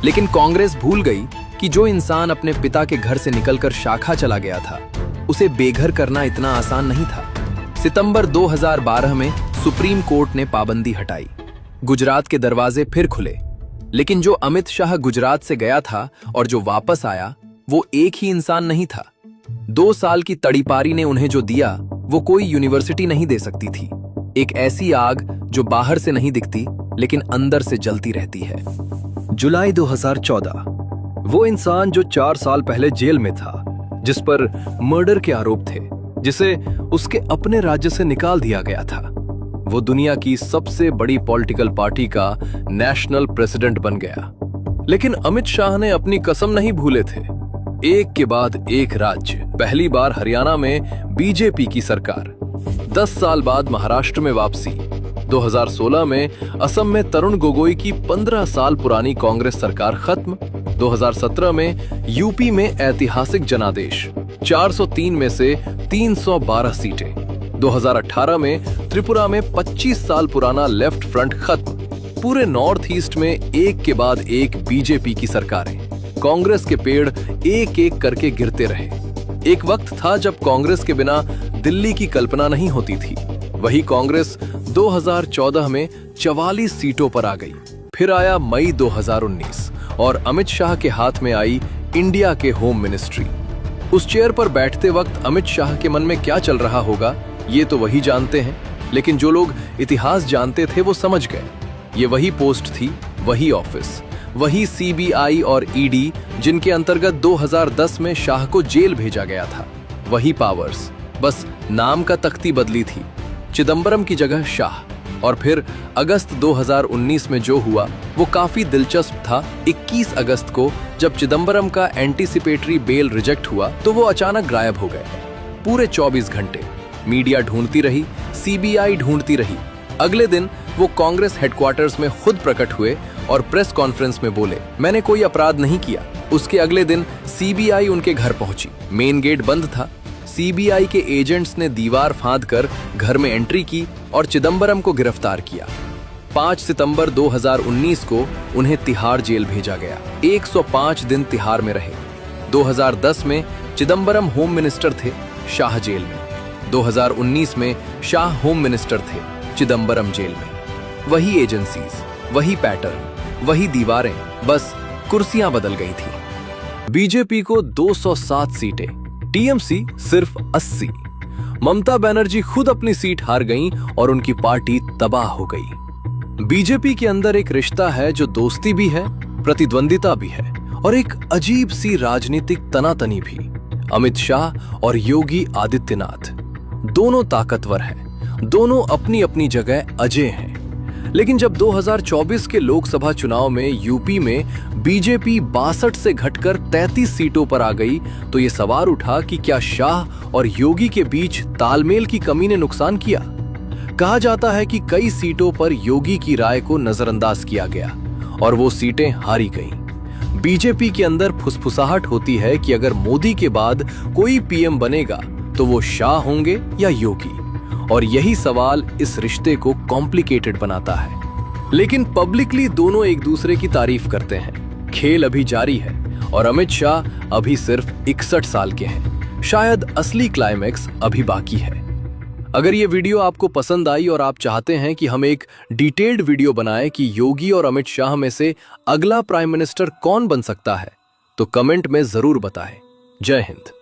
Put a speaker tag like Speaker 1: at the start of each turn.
Speaker 1: लेकिन कांग्रेस भूल गई कि जो इंसान अपने पिता के घर से निकलकर शाखा चला गया था, उसे बेघर करना इतना आसान नहीं था। सितंबर 2012 में सुप्रीम कोर्ट ने पाबंदी हटाई। गुजरात के दरवाजे फिर खुले, लेकिन जो अमित शाह गुजरात से गया था और जो वापस आया, वो एक ही इंसान नहीं था। 2 साल की तड़ीपारी ने उन्हें जो दिया, वो कोई यूनिवर्सिटी नहीं दे सकती थी। एक ऐसी आग जो बाहर से नहीं दिखती, लेकिन अंदर से जलती रहती है।
Speaker 2: जुलाई 2014, वो इंसान जो 4 साल पहले जेल में था, जिस पर मर्डर के आरोप थे, जिसे उसके अपने राज्य से निकाल दिया गया था, वो दुनिया की सबसे बड़ी पॉलिटिकल पार्टी का नेशनल प्रेसिडेंट बन गया। लेकिन अमित शाह ने अपनी कसम नहीं भूले थे। एक के बाद एक राज्य, पहली बार हरियाणा में बीजेपी की सरकार, 10 साल बाद महाराष्ट्र में वापसी, 2016 में असम में तरुण गोगोई की 15 साल पुरानी कांग्रेस सरकार खत्म, 2017 में यूपी में ऐतिहासिक जनादेश, 403 में से 312 सीटें, 2018 में त्रिपुरा में 25 साल पुराना लेफ्ट फ्रंट खत्म। पूरे नॉर्थ ईस्ट में एक के बाद एक बीजेपी की सरकारें, कांग्रेस के पेड़ एक एक करके गिरते रहे। एक वक्त था जब कांग्रेस के बिना दिल्ली की कल्पना नहीं होती थी। वही कांग्रेस 2014 में 44 सीटों पर आ गई। फिर आया मई 2019 और अमित शाह के हाथ में आई इंडिया के होम मिनिस्ट्री। उस चेयर पर बैठते वक्त अमित शाह के मन में क्या चल रहा होगा, ये तो वही जानते हैं। लेकिन जो लोग इतिहास जानते थे वो समझ गए, ये वही पोस्ट थी, वही ऑफिस, वही सीबीआई और ईडी जिनके अंतर्गत 2010 में शाह को जेल भेजा गया था। वही पावर्स, बस नाम का तख्ती बदली थी। चिदंबरम की जगह शाह। और फिर अगस्त 2019 में जो हुआ वो काफी दिलचस्प था। 21 अगस्त को जब चिदंबरम का एंटीसिपेटरी बेल रिजेक्ट हुआ तो वो अचानक गायब हो गए। पूरे 24 घंटे मीडिया ढूंढती रही, सीबीआई ढूंढती रही। अगले दिन वो कांग्रेस हेडक्वार्टर्स में खुद प्रकट हुए और प्रेस कॉन्फ्रेंस में बोले, मैंने कोई अपराध नहीं किया। उसके अगले दिन सीबीआई उनके घर पहुंची। मेन गेट बंद था। सीबीआई के एजेंट्स ने दीवार फांदकर घर में एंट्री की और चिदंबरम को गिरफ्तार किया। 5 सितंबर 2019 को उन्हें तिहाड़ जेल भेजा गया। 105 दिन तिहाड़ में रहे। 2010 में चिदंबरम होम मिनिस्टर थे, शाह जेल में। 2019 में शाह होम मिनिस्टर थे, चिदंबरम जेल में। वही एजेंसीज, वही पैटर्न, वही दीवारें, बस कुर्सियां बदल गई थी। बीजेपी को 207 सीटें, टीएमसी सिर्फ 80। ममता बनर्जी खुद अपनी सीट हार गईं और उनकी पार्टी तबाह हो गई। बीजेपी के अंदर एक रिश्ता है जो दोस्ती भी है, प्रतिद्वंदिता भी है और एक अजीब सी राजनीतिक तनातनी भी। अमित शाह और योगी आदित्यनाथ दोनों ताकतवर हैं, दोनों अपनी अपनी जगह अजय हैं। लेकिन जब 2024 के लोकसभा चुनाव में यूपी में बीजेपी 62 से घटकर 33 सीटों पर आ गई तो ये सवाल उठा कि क्या शाह और योगी के बीच तालमेल की कमी ने नुकसान किया। कहा जाता है कि कई सीटों पर योगी की राय को नजरअंदाज किया गया और वो सीटें हारी गईं। बीजेपी के अंदर फुसफुसाहट होती है कि अगर मोदी के बाद कोई पीएम बनेगा तो वो शाह होंगे या योगी, और यही सवाल इस रिश्ते को कॉम्प्लिकेटेड बनाता है। लेकिन पब्लिकली दोनों एक दूसरे की तारीफ करते हैं। खेल अभी जारी है और अमित शाह अभी सिर्फ 61 साल के हैं। शायद असली क्लाइमैक्स अभी बाकी है। अगर ये वीडियो आपको पसंद आई और आप चाहते हैं कि हम एक डिटेल्ड वीडियो बनाएं कि योगी और अमित शाह में से अगला प्राइम मिनिस्टर कौन बन सकता है, तो कमेंट में जरूर बताएं। जय हिंद।